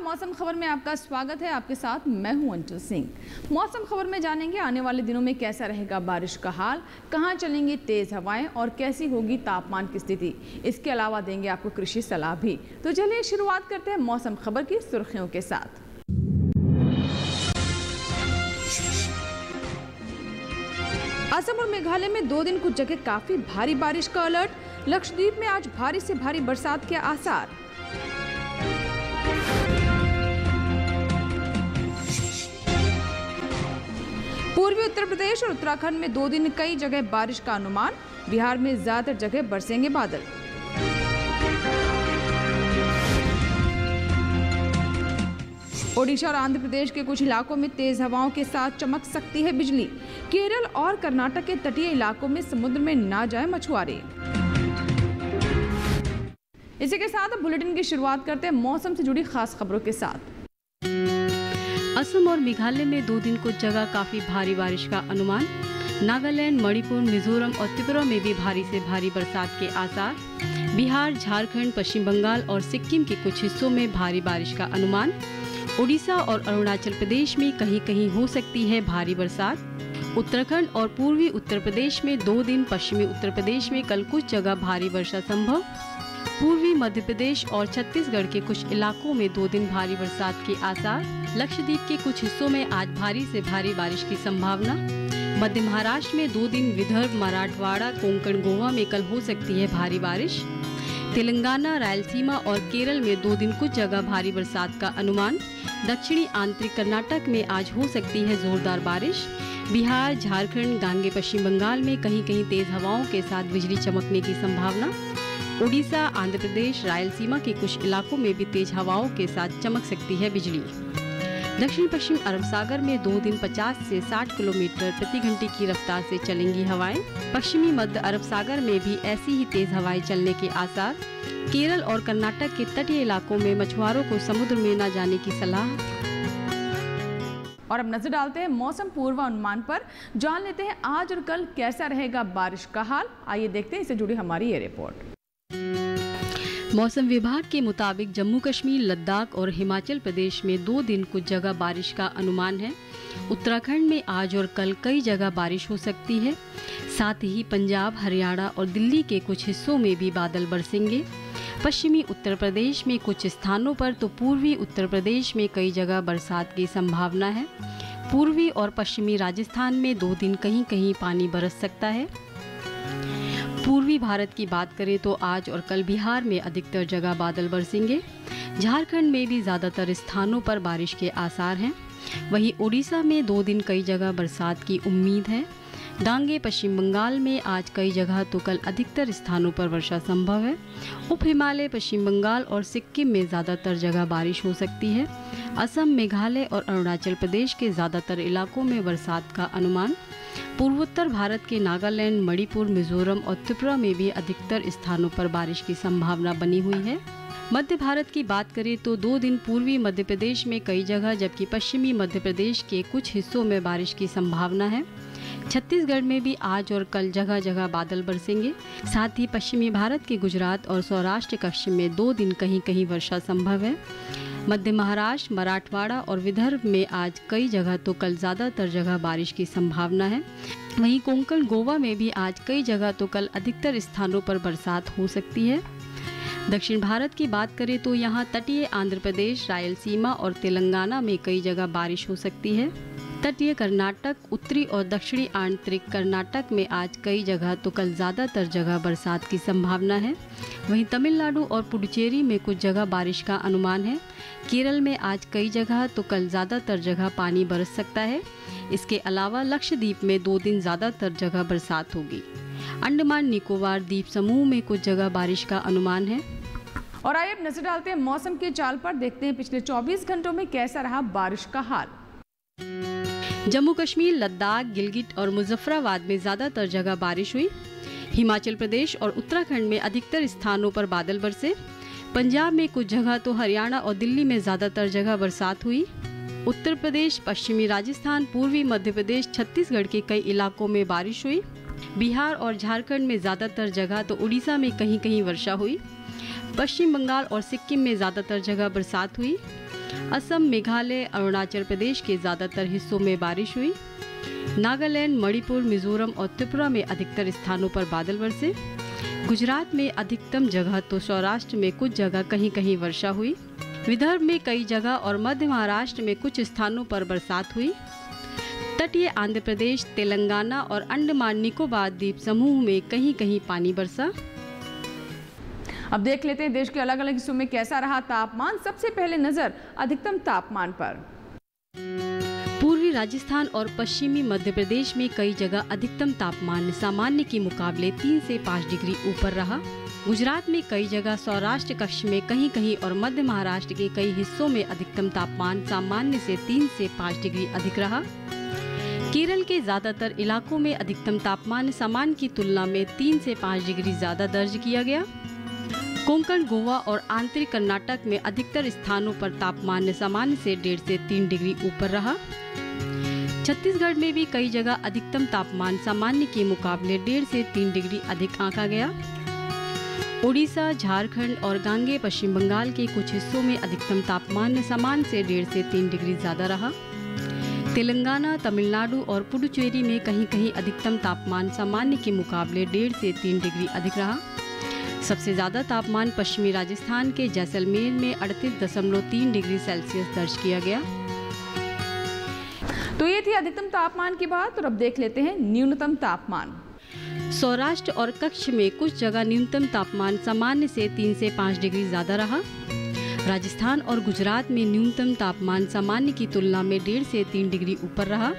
मौसम खबर में आपका स्वागत है। आपके साथ मैं हूं अंचल सिंह। मौसम खबर में जानेंगे आने वाले दिनों में कैसा रहेगा बारिश का हाल, कहां चलेंगी तेज हवाएं और कैसी होगी तापमान की स्थिति। इसके अलावा देंगे आपको कृषि सलाह भी। तो चलिए शुरुआत करते हैं मौसम खबर की सुर्खियों के साथ। असम और मेघालय में 2 दिन कुछ जगह काफी भारी बारिश का अलर्ट। लक्षद्वीप में आज भारी से भारी बरसात के आसार। पूर्वी उत्तर प्रदेश और उत्तराखंड में 2 दिन कई जगह बारिश का अनुमान। बिहार में ज्यादातर जगह बरसेंगे बादल। ओडिशा और आंध्र प्रदेश के कुछ इलाकों में तेज हवाओं के साथ चमक सकती है बिजली। केरल और कर्नाटक के तटीय इलाकों में समुद्र में ना जाए मछुआरे। इसी के साथ बुलेटिन की शुरुआत करते हैं मौसम से जुड़ी खास खबरों के साथ। असम और मेघालय में 2 दिन कुछ जगह काफी भारी बारिश का अनुमान। नागालैंड, मणिपुर, मिजोरम और त्रिपुरा में भी भारी से भारी बरसात के आसार। बिहार, झारखंड, पश्चिम बंगाल और सिक्किम के कुछ हिस्सों में भारी बारिश का अनुमान। ओडिशा और अरुणाचल प्रदेश में कहीं कहीं हो सकती है भारी बरसात। उत्तराखंड और पूर्वी उत्तर प्रदेश में 2 दिन, पश्चिमी उत्तर प्रदेश में कल कुछ जगह भारी वर्षा संभव। पूर्वी मध्य प्रदेश और छत्तीसगढ़ के कुछ इलाकों में 2 दिन भारी बरसात के आसार। लक्षद्वीप के कुछ हिस्सों में आज भारी से भारी बारिश की संभावना। मध्य महाराष्ट्र में 2 दिन, विदर्भ, मराठवाड़ा, कोंकण, गोवा में कल हो सकती है भारी बारिश। तेलंगाना, रायलसीमा और केरल में 2 दिन कुछ जगह भारी बरसात का अनुमान। दक्षिणी आंतरिक कर्नाटक में आज हो सकती है जोरदार बारिश। बिहार, झारखंड, गांगे पश्चिम बंगाल में कहीं कहीं तेज हवाओं के साथ बिजली चमकने की संभावना। ओडिशा, आंध्र प्रदेश, रायलसीमा के कुछ इलाकों में भी तेज हवाओं के साथ चमक सकती है बिजली। दक्षिण पश्चिम अरब सागर में 2 दिन 50 से 60 किलोमीटर प्रति घंटे की रफ्तार से चलेंगी हवाएं। पश्चिमी मध्य अरब सागर में भी ऐसी ही तेज हवाएं चलने के आसार। केरल और कर्नाटक के तटीय इलाकों में मछुआरों को समुद्र में न जाने की सलाह। और अब नजर डालते हैं मौसम पूर्वानुमान पर। जान लेते हैं आज और कल कैसा रहेगा बारिश का हाल। आइए देखते हैं इससे जुड़ी हमारी ये रिपोर्ट। मौसम विभाग के मुताबिक जम्मू कश्मीर, लद्दाख और हिमाचल प्रदेश में 2 दिन कुछ जगह बारिश का अनुमान है। उत्तराखंड में आज और कल कई जगह बारिश हो सकती है। साथ ही पंजाब, हरियाणा और दिल्ली के कुछ हिस्सों में भी बादल बरसेंगे। पश्चिमी उत्तर प्रदेश में कुछ स्थानों पर तो पूर्वी उत्तर प्रदेश में कई जगह बरसात की संभावना है। पूर्वी और पश्चिमी राजस्थान में 2 दिन कहीं कहीं पानी बरस सकता है। पूर्वी भारत की बात करें तो आज और कल बिहार में अधिकतर जगह बादल बरसेंगे। झारखंड में भी ज़्यादातर स्थानों पर बारिश के आसार हैं। वहीं ओडिशा में 2 दिन कई जगह बरसात की उम्मीद है। डांगे पश्चिम बंगाल में आज कई जगह तो कल अधिकतर स्थानों पर वर्षा संभव है। उप हिमालय पश्चिम बंगाल और सिक्किम में ज़्यादातर जगह बारिश हो सकती है। असम, मेघालय और अरुणाचल प्रदेश के ज़्यादातर इलाकों में बरसात का अनुमान। पूर्वोत्तर भारत के नागालैंड, मणिपुर, मिजोरम और त्रिपुरा में भी अधिकतर स्थानों पर बारिश की संभावना बनी हुई है। मध्य भारत की बात करें तो 2 दिन पूर्वी मध्य प्रदेश में कई जगह जबकि पश्चिमी मध्य प्रदेश के कुछ हिस्सों में बारिश की संभावना है। छत्तीसगढ़ में भी आज और कल जगह जगह बादल बरसेंगे। साथ ही पश्चिमी भारत के गुजरात और सौराष्ट्र कच्छ में 2 दिन कहीं कहीं वर्षा संभव है। मध्य महाराष्ट्र, मराठवाड़ा और विदर्भ में आज कई जगह तो कल ज़्यादातर जगह बारिश की संभावना है। वहीं कोंकण, गोवा में भी आज कई जगह तो कल अधिकतर स्थानों पर बरसात हो सकती है। दक्षिण भारत की बात करें तो यहाँ तटीय आंध्र प्रदेश, रायलसीमा और तेलंगाना में कई जगह बारिश हो सकती है। तटीय कर्नाटक, उत्तरी और दक्षिणी आंतरिक कर्नाटक में आज कई जगह तो कल ज़्यादातर जगह बरसात की संभावना है। वहीं तमिलनाडु और पुडुचेरी में कुछ जगह बारिश का अनुमान है। केरल में आज कई जगह तो कल ज़्यादातर जगह पानी बरस सकता है। इसके अलावा लक्षद्वीप में 2 दिन ज़्यादातर जगह बरसात होगी। अंडमान निकोबार द्वीप समूह में कुछ जगह बारिश का अनुमान है। और आइए अब नजर डालते हैं मौसम के चाल पर। देखते हैं पिछले 24 घंटों में कैसा रहा बारिश का हाल। जम्मू कश्मीर, लद्दाख, गिलगित और मुजफ्फराबाद में ज़्यादातर जगह बारिश हुई। हिमाचल प्रदेश और उत्तराखंड में अधिकतर स्थानों पर बादल बरसे। पंजाब में कुछ जगह तो हरियाणा और दिल्ली में ज़्यादातर जगह बरसात हुई। उत्तर प्रदेश, पश्चिमी राजस्थान, पूर्वी मध्य प्रदेश, छत्तीसगढ़ के कई इलाकों में बारिश हुई। बिहार और झारखंड में ज़्यादातर जगह तो उड़ीसा में कहीं कहीं वर्षा हुई। पश्चिम बंगाल और सिक्किम में ज़्यादातर जगह बरसात हुई। असम, मेघालय, अरुणाचल प्रदेश के ज़्यादातर हिस्सों में बारिश हुई। नागालैंड, मणिपुर, मिजोरम और त्रिपुरा में अधिकतर स्थानों पर बादल बरसे। गुजरात में अधिकतम जगह तो सौराष्ट्र में कुछ जगह कहीं कहीं वर्षा हुई। विदर्भ में कई जगह और मध्य महाराष्ट्र में कुछ स्थानों पर बरसात हुई। तटीय आंध्र प्रदेश, तेलंगाना और अंडमान निकोबार द्वीप समूह में कहीं कहीं पानी बरसा। अब देख लेते हैं देश के अलग अलग हिस्सों में कैसा रहा तापमान। सबसे पहले नजर अधिकतम तापमान पर। पूर्वी राजस्थान और पश्चिमी मध्य प्रदेश में कई जगह अधिकतम तापमान सामान्य के मुकाबले 3 से 5 डिग्री ऊपर रहा। गुजरात में कई जगह, सौराष्ट्र कच्छ में कहीं कहीं और मध्य महाराष्ट्र के कई हिस्सों में अधिकतम तापमान सामान्य से 3 से 5 डिग्री अधिक रहा। केरल के ज्यादातर इलाकों में अधिकतम तापमान सामान्य की तुलना में 3 से 5 डिग्री ज्यादा दर्ज किया गया। कोंकण, गोवा और आंतरिक कर्नाटक में अधिकतर स्थानों पर तापमान सामान्य से 1.5 से 3 डिग्री ऊपर रहा। छत्तीसगढ़ में भी कई जगह अधिकतम तापमान सामान्य के मुकाबले 1.5 से 3 डिग्री अधिक आंका गया। ओडिशा, झारखंड और गांगे पश्चिम बंगाल के कुछ हिस्सों में अधिकतम तापमान सामान्य से 1.5 से 3 डिग्री ज्यादा रहा। तेलंगाना, तमिलनाडु और पुडुचेरी में कहीं कहीं अधिकतम तापमान सामान्य के मुकाबले 1.5 से 3 डिग्री अधिक रहा। सबसे ज्यादा तापमान पश्चिमी राजस्थान के जैसलमेर में 38.3 डिग्री सेल्सियस दर्ज किया गया। तो ये थी अधिकतम तापमान की बात और अब देख लेते हैं न्यूनतम तापमान। सौराष्ट्र और कच्छ में कुछ जगह न्यूनतम तापमान सामान्य से 3 से 5 डिग्री ज्यादा रहा। राजस्थान और गुजरात में न्यूनतम तापमान सामान्य की तुलना में 1.5 से 3 डिग्री ऊपर रहा।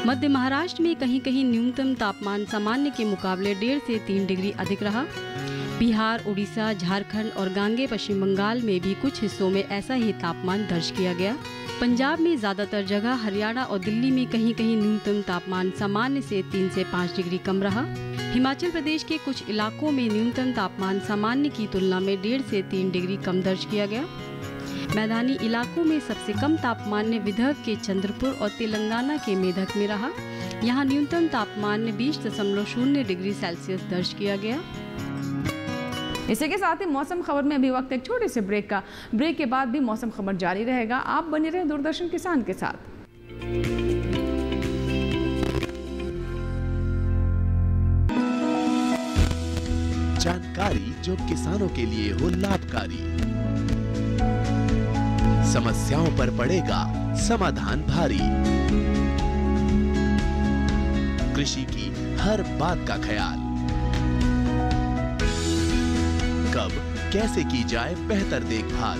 मध्य महाराष्ट्र में कहीं कहीं न्यूनतम तापमान सामान्य के मुकाबले 1.5 से 3 डिग्री अधिक रहा। बिहार, उड़ीसा, झारखंड और गांगे पश्चिम बंगाल में भी कुछ हिस्सों में ऐसा ही तापमान दर्ज किया गया। पंजाब में ज्यादातर जगह, हरियाणा और दिल्ली में कहीं कहीं न्यूनतम तापमान सामान्य से 3 से 5 डिग्री कम रहा। हिमाचल प्रदेश के कुछ इलाकों में न्यूनतम तापमान सामान्य की तुलना में 1.5 से 3 डिग्री कम दर्ज किया गया। मैदानी इलाकों में सबसे कम तापमान विदर्भ के चंद्रपुर और तेलंगाना के मेधक में रहा। यहाँ न्यूनतम तापमान 20.0 डिग्री सेल्सियस दर्ज किया गया। इसी के साथ ही मौसम खबर में अभी वक्त एक छोटे से ब्रेक का। ब्रेक के बाद भी मौसम खबर जारी रहेगा। आप बने रहे दूरदर्शन किसान के साथ। जानकारी जो किसानों के लिए हो लाभकारी, समस्याओं पर पड़ेगा समाधान भारी, कृषि की हर बात का ख्याल, कब कैसे की जाए बेहतर देखभाल।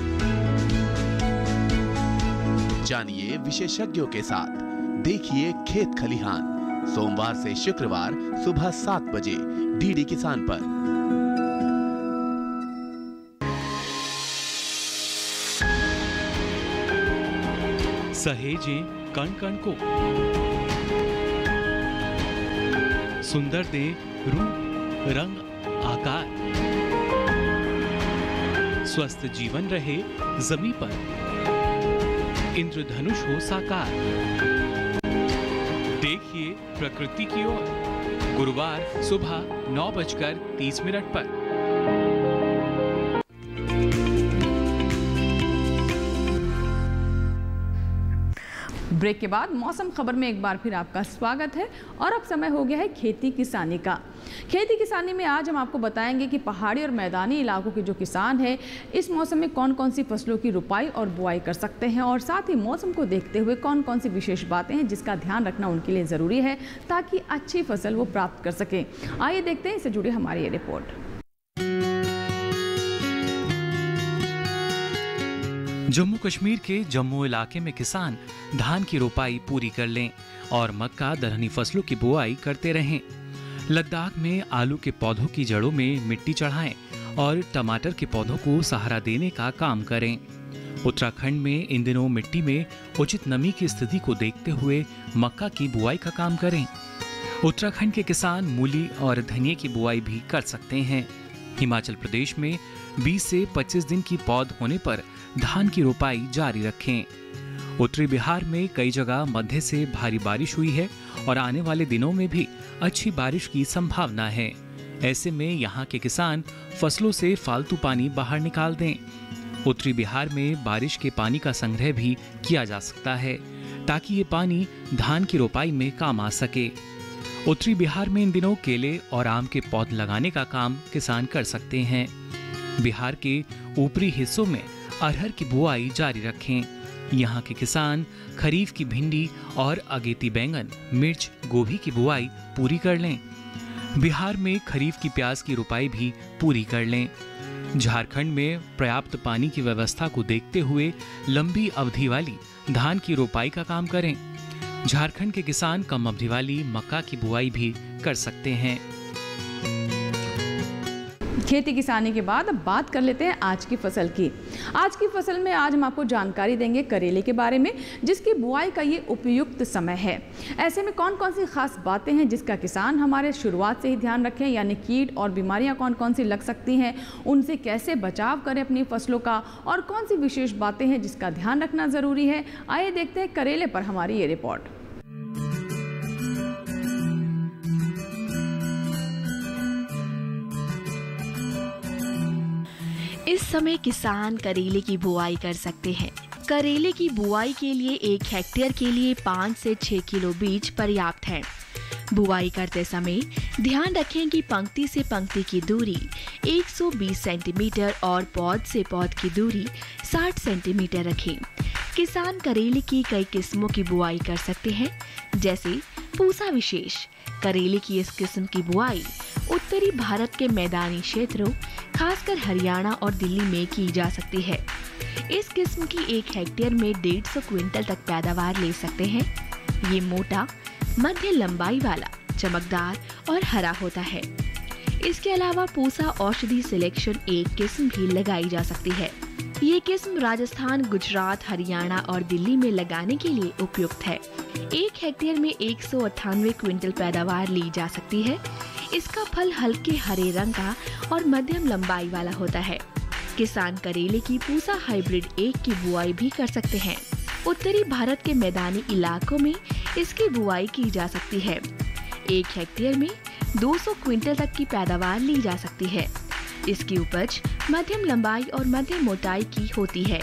जानिए विशेषज्ञों के साथ, देखिए खेत खलिहान, सोमवार से शुक्रवार सुबह 7 बजे डीडी किसान पर। सहेजें कण कण को, सुंदर दे रूप रंग आकार, स्वस्थ जीवन रहे जमीन पर, इंद्रधनुष हो साकार। देखिए प्रकृति की ओर, गुरुवार सुबह 9:30 पर। ब्रेक के बाद मौसम खबर में एक बार फिर आपका स्वागत है और अब समय हो गया है खेती किसानी का। खेती किसानी में आज हम आपको बताएंगे कि पहाड़ी और मैदानी इलाकों के जो किसान हैं इस मौसम में कौन कौन सी फसलों की रुपाई और बुआई कर सकते हैं और साथ ही मौसम को देखते हुए कौन कौन सी विशेष बातें हैं जिसका ध्यान रखना उनके लिए ज़रूरी है ताकि अच्छी फसल वो प्राप्त कर सकें। आइए देखते हैं इससे जुड़ी हमारी ये रिपोर्ट। जम्मू कश्मीर के जम्मू इलाके में किसान धान की रोपाई पूरी कर लें और मक्का, दलहनी फसलों की बुआई करते रहें। लद्दाख में आलू के पौधों की जड़ों में मिट्टी चढ़ाएं और टमाटर के पौधों को सहारा देने का काम करें। उत्तराखंड में इन दिनों मिट्टी में उचित नमी की स्थिति को देखते हुए मक्का की बुआई का काम करें। उत्तराखंड के किसान मूली और धनिया की बुआई भी कर सकते हैं। हिमाचल प्रदेश में 20 से 25 दिन की पौध होने पर धान की रोपाई जारी रखें। उत्तरी बिहार में कई जगह मध्य से भारी बारिश हुई है और आने वाले दिनों में भी अच्छी बारिश की संभावना है। ऐसे में यहाँ के किसान फसलों से फालतू पानी बाहर निकाल दें। उत्तरी बिहार में बारिश के पानी का संग्रह भी किया जा सकता है ताकि ये पानी धान की रोपाई में काम आ सके। उत्तरी बिहार में इन दिनों केले और आम के पौधे लगाने का काम किसान कर सकते हैं। बिहार के ऊपरी हिस्सों में अरहर की बुआई जारी रखें। यहाँ के किसान खरीफ की भिंडी और अगेती बैंगन, मिर्च, गोभी की बुआई पूरी कर लें। बिहार में खरीफ की प्याज की रोपाई भी पूरी कर लें। झारखंड में पर्याप्त पानी की व्यवस्था को देखते हुए लंबी अवधि वाली धान की रोपाई का काम करें। झारखंड के किसान कम अवधि वाली मक्का की बुआई भी कर सकते हैं। खेती किसानी के बाद अब बात कर लेते हैं आज की फसल की। आज की फसल में आज हम आपको जानकारी देंगे करेले के बारे में, जिसकी बुआई का ये उपयुक्त समय है। ऐसे में कौन कौन सी खास बातें हैं जिसका किसान हमारे शुरुआत से ही ध्यान रखें, यानी कीट और बीमारियां कौन कौन सी लग सकती हैं, उनसे कैसे बचाव करें अपनी फसलों का, और कौन सी विशेष बातें हैं जिसका ध्यान रखना ज़रूरी है। आइए देखते हैं करेले पर हमारी ये रिपोर्ट। इस समय किसान करेले की बुआई कर सकते हैं। करेले की बुआई के लिए 1 हेक्टेयर के लिए 5 से 6 किलो बीज पर्याप्त है। बुआई करते समय ध्यान रखें कि पंक्ति से पंक्ति की दूरी 120 सेंटीमीटर और पौध से पौध की दूरी 60 सेंटीमीटर रखें। किसान करेले की कई किस्मों की बुआई कर सकते हैं, जैसे पूसा विशेष। करेले की इस किस्म की बुआई उत्तरी भारत के मैदानी क्षेत्रों, खासकर हरियाणा और दिल्ली में की जा सकती है। इस किस्म की 1 हेक्टेयर में 150 क्विंटल तक पैदावार ले सकते हैं। ये मोटा, मध्य लंबाई वाला, चमकदार और हरा होता है। इसके अलावा पूसा औषधि सिलेक्शन 1 किस्म भी लगाई जा सकती है। ये किस्म राजस्थान, गुजरात, हरियाणा और दिल्ली में लगाने के लिए उपयुक्त है। 1 हेक्टेयर में 198 क्विंटल पैदावार ली जा सकती है। इसका फल हल्के हरे रंग का और मध्यम लंबाई वाला होता है। किसान करेले की पूसा हाइब्रिड 1 की बुआई भी कर सकते हैं। उत्तरी भारत के मैदानी इलाकों में इसकी बुआई की जा सकती है। 1 हेक्टेयर में 200 क्विंटल तक की पैदावार ली जा सकती है। इसकी उपज मध्यम लंबाई और मध्यम मोटाई की होती है।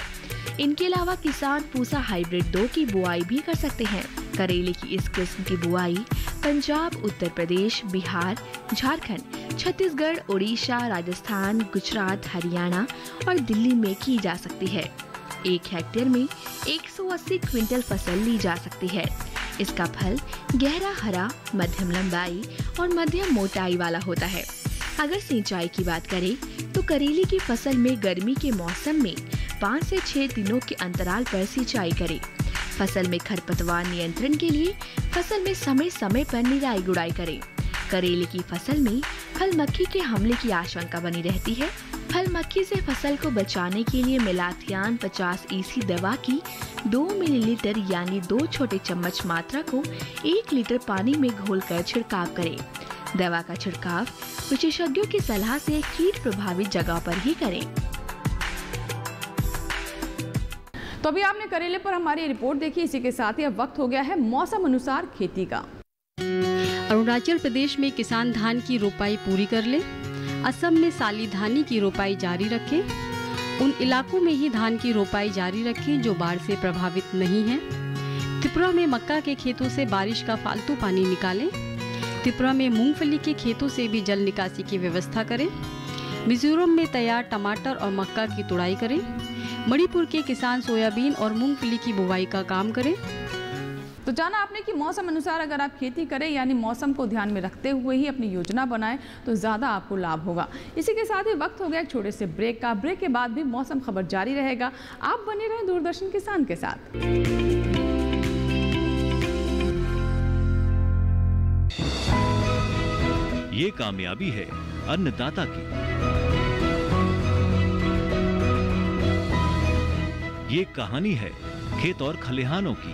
इनके अलावा किसान पूसा हाइब्रिड 2 की बुआई भी कर सकते हैं। करेले की इस किस्म की बुआई पंजाब, उत्तर प्रदेश, बिहार, झारखंड, छत्तीसगढ़, उड़ीसा, राजस्थान, गुजरात, हरियाणा और दिल्ली में की जा सकती है। 1 हेक्टेयर में 180 क्विंटल फसल ली जा सकती है। इसका फल गहरा हरा, मध्यम लंबाई और मध्यम मोटाई वाला होता है। अगर सिंचाई की बात करें तो करेले की फसल में गर्मी के मौसम में 5 से 6 दिनों के अंतराल पर सिंचाई करें। फसल में खरपतवार नियंत्रण के लिए फसल में समय समय पर निराई गुड़ाई करें। करेले की फसल में फल मक्खी के हमले की आशंका बनी रहती है। फल मक्खी से फसल को बचाने के लिए मेलाथियान 50 EC दवा की 2 मिलीलीटर यानी 2 छोटे चम्मच मात्रा को 1 लीटर पानी में घोलकर छिड़काव करें। दवा का छिड़काव विशेषज्ञों की सलाह से कीट प्रभावित जगह पर ही करें। तो अभी आपने करेले पर हमारी रिपोर्ट देखी। इसी के साथ ही अब वक्त हो गया है मौसम अनुसार खेती का। अरुणाचल प्रदेश में किसान धान की रोपाई पूरी कर ले। असम में साली धानी की रोपाई जारी रखें। उन इलाकों में ही धान की रोपाई जारी रखें जो बाढ़ से प्रभावित नहीं हैं। त्रिपुरा में मक्का के खेतों से बारिश का फालतू पानी निकालें। त्रिपुरा में मूंगफली के खेतों से भी जल निकासी की व्यवस्था करें। मिजोरम में तैयार टमाटर और मक्का की तुड़ाई करें। मणिपुर के किसान सोयाबीन और मूंगफली की बुवाई का काम करें। तो जाना आपने कि मौसम अनुसार अगर आप खेती करें, यानी मौसम को ध्यान में रखते हुए ही अपनी योजना बनाएं, तो ज़्यादा आपको लाभ होगा। इसी के साथ ही वक्त हो गया एक छोटे से ब्रेक का। ब्रेक के बाद भी मौसम खबर जारी रहेगा। आप बने रहें दूरदर्शन किसान के साथ। ये कामयाबी है अन्नदाता की। ये कहानी है खेत और खलिहानों की।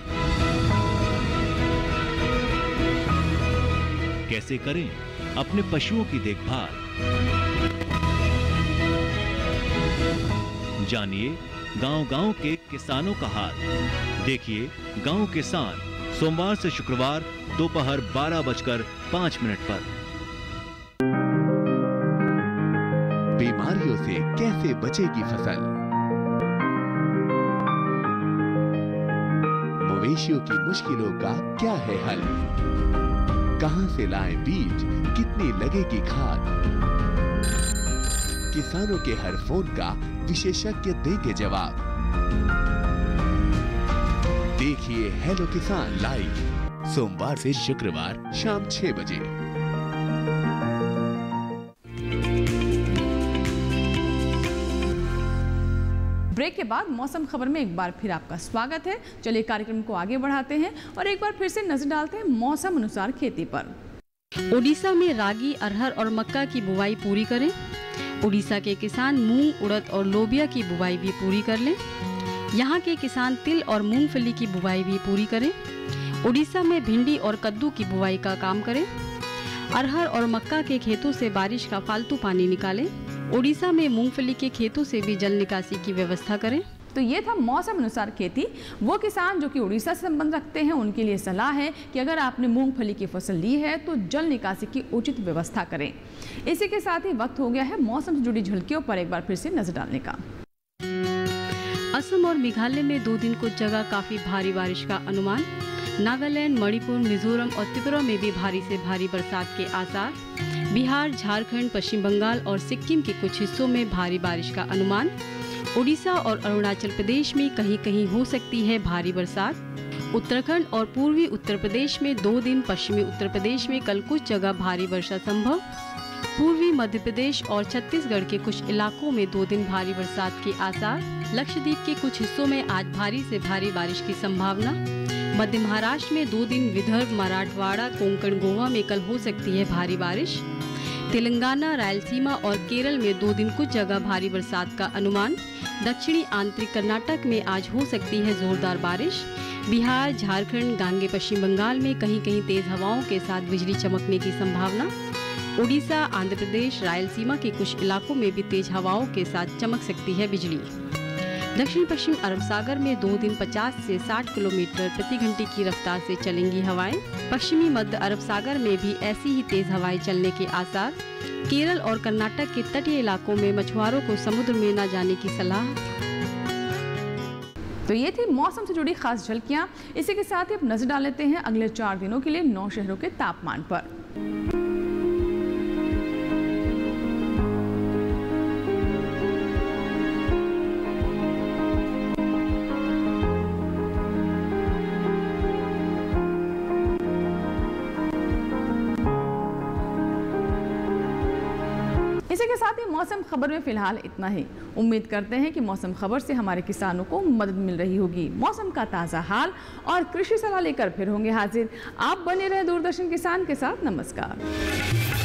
कैसे करें अपने पशुओं की देखभाल, जानिए गांव-गांव के किसानों का हाल। देखिए गांव किसान सोमवार से शुक्रवार दोपहर 12:05 पर। बीमारियों से कैसे बचेगी फसल, मवेशियों की मुश्किलों का क्या है हल? कहां से लाएं बीज, कितनी लगेगी खाद? किसानों के हर फोन का विशेषज्ञ देंगे जवाब। देखिए हेलो किसान लाइव सोमवार से शुक्रवार शाम 6 बजे। ब्रेक के बाद मौसम खबर में एक बार फिर आपका स्वागत है। चलिए कार्यक्रम को आगे बढ़ाते हैं और एक बार फिर से नजर डालते हैं मौसम अनुसार खेती पर। ओडिशा में रागी, अरहर और मक्का की बुवाई पूरी करें। ओडिशा के किसान मूंग, उड़द और लोबिया की बुवाई भी पूरी कर लें। यहाँ के किसान तिल और मूंगफली की बुवाई भी पूरी करें। ओडिशा में भिंडी और कद्दू की बुवाई का काम करें। अरहर और मक्का के खेतों से बारिश का फालतू पानी निकालें। ओडिशा में मूंगफली के खेतों से भी जल निकासी की व्यवस्था करें। तो ये था मौसम अनुसार खेती। वो किसान जो कि उड़ीसा से संबंध रखते हैं उनके लिए सलाह है कि अगर आपने मूंगफली की फसल ली है तो जल निकासी की उचित व्यवस्था करें। इसी के साथ ही वक्त हो गया है मौसम से जुड़ी झलकियों पर एक बार फिर से नजर डालने का। असम और मेघालय में 2 दिन कुछ जगह काफी भारी बारिश का अनुमान। नागालैंड, मणिपुर, मिजोरम और त्रिपुरा में भी भारी से भारी बरसात के आसार। बिहार, झारखंड, पश्चिम बंगाल और सिक्किम के कुछ हिस्सों में भारी बारिश का अनुमान। ओडिशा और अरुणाचल प्रदेश में कहीं कहीं हो सकती है भारी बरसात। उत्तराखंड और पूर्वी उत्तर प्रदेश में 2 दिन, पश्चिमी उत्तर प्रदेश में कल कुछ जगह भारी वर्षा संभव। पूर्वी मध्य प्रदेश और छत्तीसगढ़ के कुछ इलाकों में 2 दिन भारी बरसात के आसार। लक्षद्वीप के कुछ हिस्सों में आज भारी से भारी बारिश की संभावना। मध्य महाराष्ट्र में 2 दिन, विदर्भ, मराठवाड़ा, कोंकण, गोवा में कल हो सकती है भारी बारिश। तेलंगाना, रायलसीमा और केरल में 2 दिन कुछ जगह भारी बरसात का अनुमान। दक्षिणी आंतरिक कर्नाटक में आज हो सकती है जोरदार बारिश। बिहार, झारखंड, गांगे पश्चिम बंगाल में कहीं कहीं तेज हवाओं के साथ बिजली चमकने की संभावना। ओडिशा, आंध्र प्रदेश, रायलसीमा के कुछ इलाकों में भी तेज हवाओं के साथ चमक सकती है बिजली। दक्षिण पश्चिम अरब सागर में 2 दिन 50 से 60 किलोमीटर प्रति घंटे की रफ्तार से चलेंगी हवाएं। पश्चिमी मध्य अरब सागर में भी ऐसी ही तेज हवाएं चलने के आसार। केरल और कर्नाटक के तटीय इलाकों में मछुआरों को समुद्र में न जाने की सलाह। तो ये थी मौसम से जुड़ी खास झलकियां। इसी के साथ ही अब नजर डाल लेते हैं अगले 4 दिनों के लिए 9 शहरों के तापमान पर। इसी के साथ ही मौसम खबर में फिलहाल इतना ही। उम्मीद करते हैं कि मौसम खबर से हमारे किसानों को मदद मिल रही होगी। मौसम का ताज़ा हाल और कृषि सलाह लेकर फिर होंगे हाजिर। आप बने रहे दूरदर्शन किसान के साथ। नमस्कार।